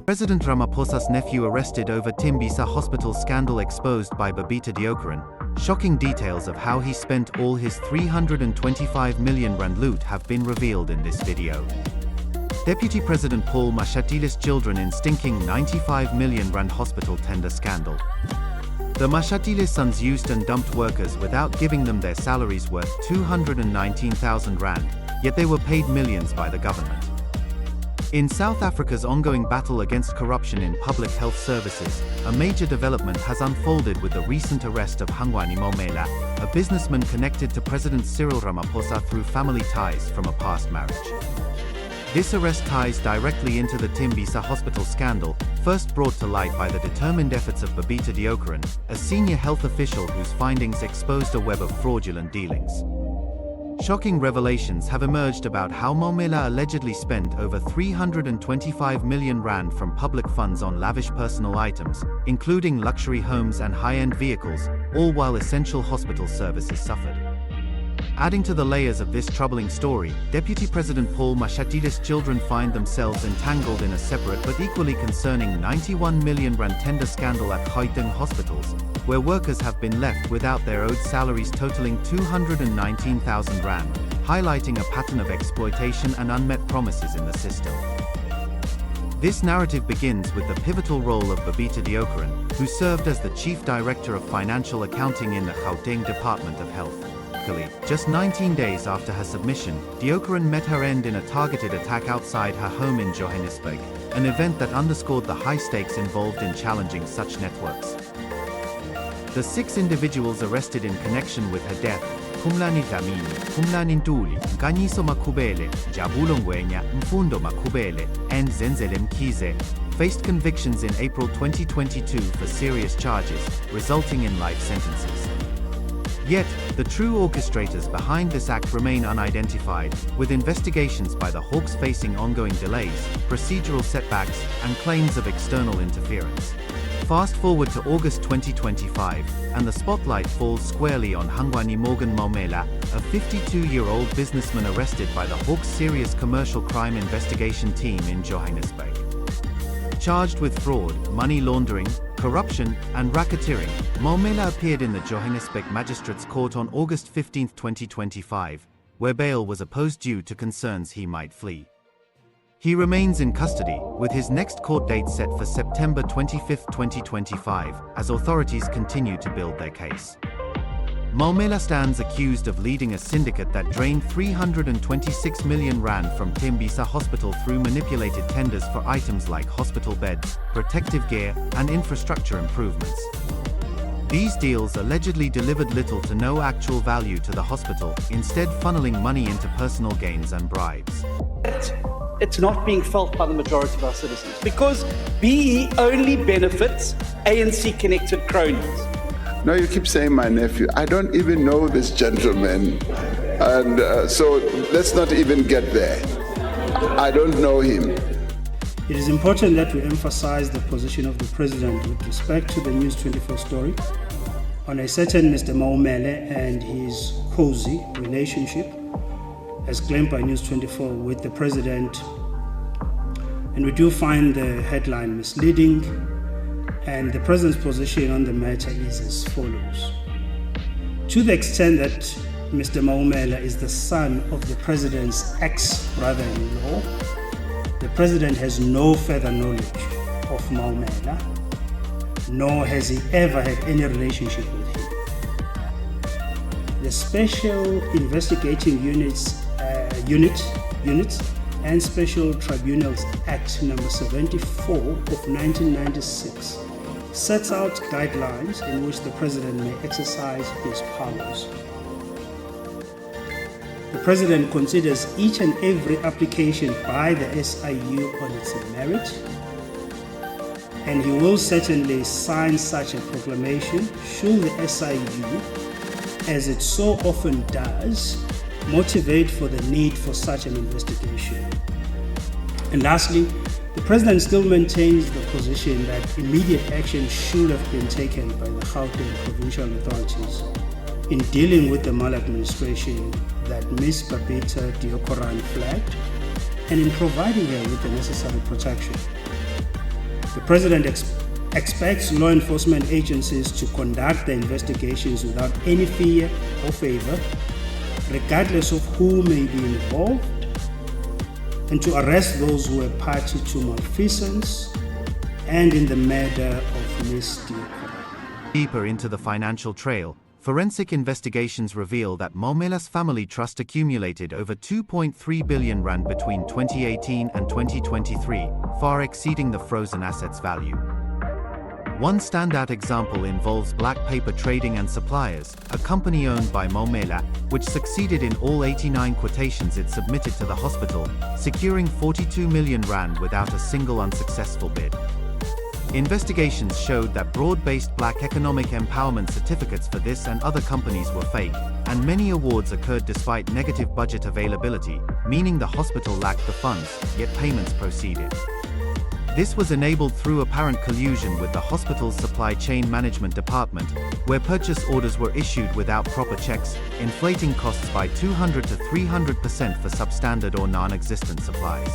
President Ramaphosa's nephew arrested over Tembisa Hospital scandal exposed by Babita Deokaran. Shocking details of how he spent all his 325 million rand loot have been revealed in this video. Deputy President Paul Mashatile's children in stinking 95 million rand hospital tender scandal. The Mashatile sons used and dumped workers without giving them their salaries worth 219,000 rand, yet they were paid millions by the government. In South Africa's ongoing battle against corruption in public health services, a major development has unfolded with the recent arrest of Hangwani Maumela, a businessman connected to President Cyril Ramaphosa through family ties from a past marriage. This arrest ties directly into the Tembisa Hospital scandal, first brought to light by the determined efforts of Babita Deokaran, a senior health official whose findings exposed a web of fraudulent dealings. Shocking revelations have emerged about how Maumela allegedly spent over 325 million rand from public funds on lavish personal items, including luxury homes and high-end vehicles, all while essential hospital services suffered. Adding to the layers of this troubling story, Deputy President Paul Mashatile's children find themselves entangled in a separate but equally concerning 91 million rand tender scandal at Gauteng hospitals, where workers have been left without their owed salaries totaling 219,000 rand, highlighting a pattern of exploitation and unmet promises in the system. This narrative begins with the pivotal role of Babita Deokaran, who served as the Chief Director of Financial Accounting in the Gauteng Department of Health. Just 19 days after her submission, Deokaran met her end in a targeted attack outside her home in Johannesburg, an event that underscored the high stakes involved in challenging such networks. The 6 individuals arrested in connection with her death, Phumlani Dlamini, Phumlani Ntuli, Nkanyiso Makhubele, Jabulo Ngwenya, Mfundo Makhubele, and Zenzele Mkhize, faced convictions in April 2022 for serious charges, resulting in life sentences. Yet, the true orchestrators behind this act remain unidentified, with investigations by the Hawks facing ongoing delays, procedural setbacks, and claims of external interference. Fast forward to August 2025, and the spotlight falls squarely on Hangwani Maumela, a 52-year-old businessman arrested by the Hawks Serious Commercial Crime Investigation Team in Johannesburg. Charged with fraud, money laundering, corruption, and racketeering, Maumela appeared in the Johannesburg Magistrates Court on August 15, 2025, where bail was opposed due to concerns he might flee. He remains in custody, with his next court date set for September 25, 2025, as authorities continue to build their case. Maumela stands accused of leading a syndicate that drained 326 million rand from Tembisa Hospital through manipulated tenders for items like hospital beds, protective gear, and infrastructure improvements. These deals allegedly delivered little to no actual value to the hospital, instead funneling money into personal gains and bribes. It's not being felt by the majority of our citizens because BE only benefits ANC-connected cronies. No, you keep saying my nephew. I don't even know this gentleman. And so let's not even get there. I don't know him. It is important that we emphasize the position of the President with respect to the News 24 story on a certain Mr. Maumela and his cozy relationship, as claimed by News 24, with the President. And we do find the headline misleading, and the President's position on the matter is as follows. To the extent that Mr. Maumela is the son of the President's ex-brother-in-law, the President has no further knowledge of Maumela, nor has he ever had any relationship with him. The Special Investigating Units and Special Tribunals Act No. 74 of 1996 sets out guidelines in which the President may exercise his powers. The President considers each and every application by the SIU on its merit, and he will certainly sign such a proclamation should the SIU, as it so often does, motivate for the need for such an investigation. And lastly, the President still maintains the position that immediate action should have been taken by the Gauteng provincial authorities in dealing with the maladministration that Ms. Babita Deokaran flagged and in providing her with the necessary protection. The President expects law enforcement agencies to conduct the investigations without any fear or favor, regardless of who may be involved, and to arrest those who were party to malfeasance and in the murder of Ms. Diokoro. Deeper into the financial trail, forensic investigations reveal that Maumela's family trust accumulated over 2.3 billion rand between 2018 and 2023, far exceeding the frozen assets value. One standout example involves Black Paper Trading and Suppliers, a company owned by Maumela, which succeeded in all 89 quotations it submitted to the hospital, securing 42 million rand without a single unsuccessful bid. Investigations showed that broad-based Black economic empowerment certificates for this and other companies were fake, and many awards occurred despite negative budget availability, meaning the hospital lacked the funds, yet payments proceeded. This was enabled through apparent collusion with the hospital's supply chain management department, where purchase orders were issued without proper checks, inflating costs by 200 to 300% for substandard or non-existent supplies.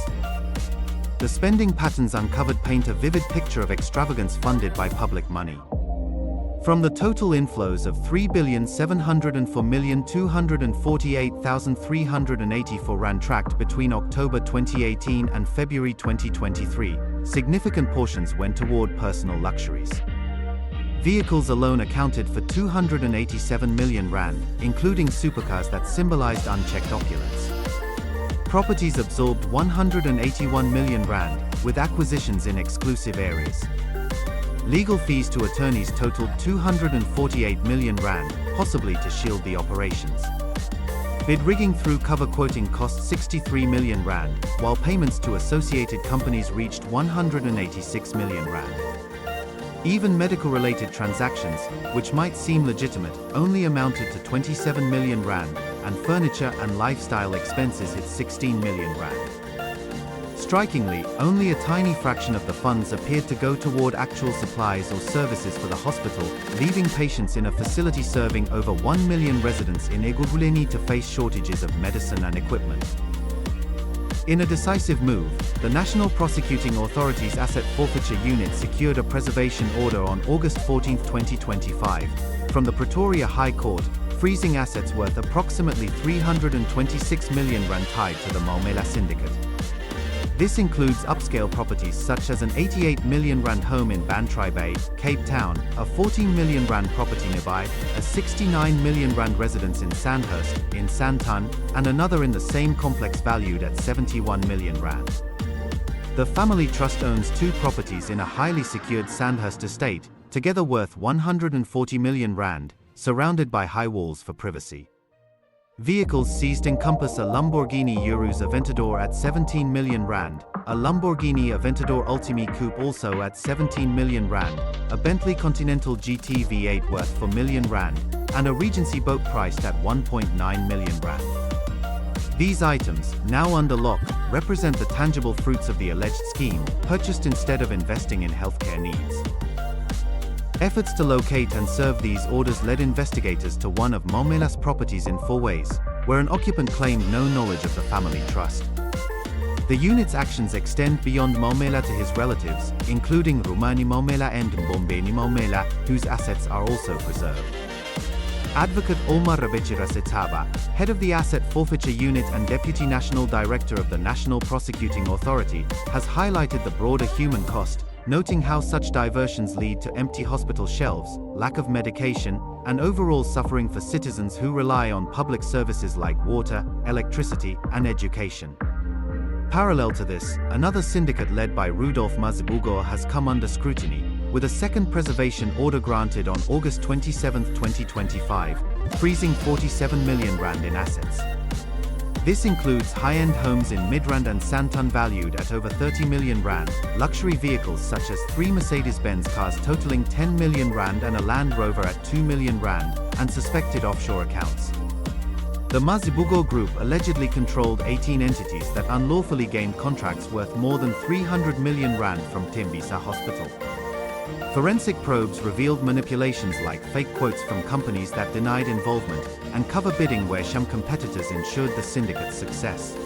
The spending patterns uncovered paint a vivid picture of extravagance funded by public money. From the total inflows of 3,704,248,384 rand tracked between October 2018 and February 2023, significant portions went toward personal luxuries. Vehicles alone accounted for 287 million rand, including supercars that symbolized unchecked opulence. Properties absorbed 181 million rand, with acquisitions in exclusive areas. Legal fees to attorneys totaled 248 million rand, possibly to shield the operations. Bid rigging through cover quoting cost 63 million rand, while payments to associated companies reached 186 million rand. Even medical-related transactions, which might seem legitimate, only amounted to 27 million rand, and furniture and lifestyle expenses hit 16 million rand. Strikingly, only a tiny fraction of the funds appeared to go toward actual supplies or services for the hospital, leaving patients in a facility serving over 1 million residents in Eguhuleni to face shortages of medicine and equipment. In a decisive move, the National Prosecuting Authority's Asset Forfeiture Unit secured a preservation order on August 14, 2025, from the Pretoria High Court, freezing assets worth approximately 326 million rand tied to the Maumela syndicate. This includes upscale properties such as an 88 million rand home in Bantry Bay, Cape Town, a 14 million rand property nearby, a 69 million rand residence in Sandhurst, in Sandton, and another in the same complex valued at 71 million rand. The family trust owns two properties in a highly secured Sandhurst estate, together worth 140 million rand, surrounded by high walls for privacy. Vehicles seized encompass a Lamborghini Urus Aventador at 17 million rand, a Lamborghini Aventador Ultime Coupe also at 17 million rand, a Bentley Continental GT V8 worth 4 million rand, and a Regency boat priced at 1.9 million rand. These items, now under lock, represent the tangible fruits of the alleged scheme, purchased instead of investing in healthcare needs. Efforts to locate and serve these orders led investigators to one of Maumela's properties in Fourways, where an occupant claimed no knowledge of the family trust. The unit's actions extend beyond Maumela to his relatives, including Hangwani Maumela and Mbombeni Maumela, whose assets are also preserved. Advocate Omar Rabechira Setaba, head of the Asset Forfeiture Unit and Deputy National Director of the National Prosecuting Authority, has highlighted the broader human cost, noting how such diversions lead to empty hospital shelves, lack of medication, and overall suffering for citizens who rely on public services like water, electricity, and education. Parallel to this, another syndicate led by Rudolph Mazibuko has come under scrutiny, with a second preservation order granted on August 27, 2025, freezing 47 million rand in assets. This includes high-end homes in Midrand and Sandton valued at over 30 million rand, luxury vehicles such as 3 Mercedes-Benz cars totaling 10 million rand and a Land Rover at 2 million rand, and suspected offshore accounts. The Mazibuko Group allegedly controlled 18 entities that unlawfully gained contracts worth more than 300 million rand from Tembisa Hospital. Forensic probes revealed manipulations like fake quotes from companies that denied involvement, and cover bidding where sham competitors ensured the syndicate's success.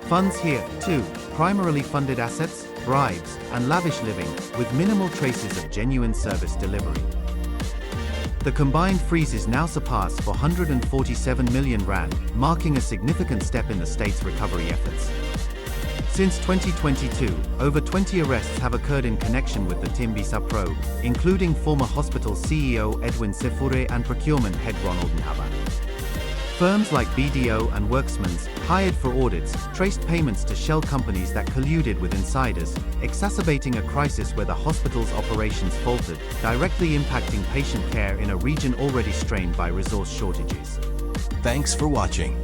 Funds here, too, primarily funded assets, bribes, and lavish living, with minimal traces of genuine service delivery. The combined freezes now surpass 447 million rand, marking a significant step in the state's recovery efforts. Since 2022, over 20 arrests have occurred in connection with the Tembisa probe, including former hospital CEO Edwin Sefure and procurement head Ronald Nhaba. Firms like BDO and Worksmans, hired for audits, traced payments to shell companies that colluded with insiders, exacerbating a crisis where the hospital's operations faltered, directly impacting patient care in a region already strained by resource shortages. Thanks for watching.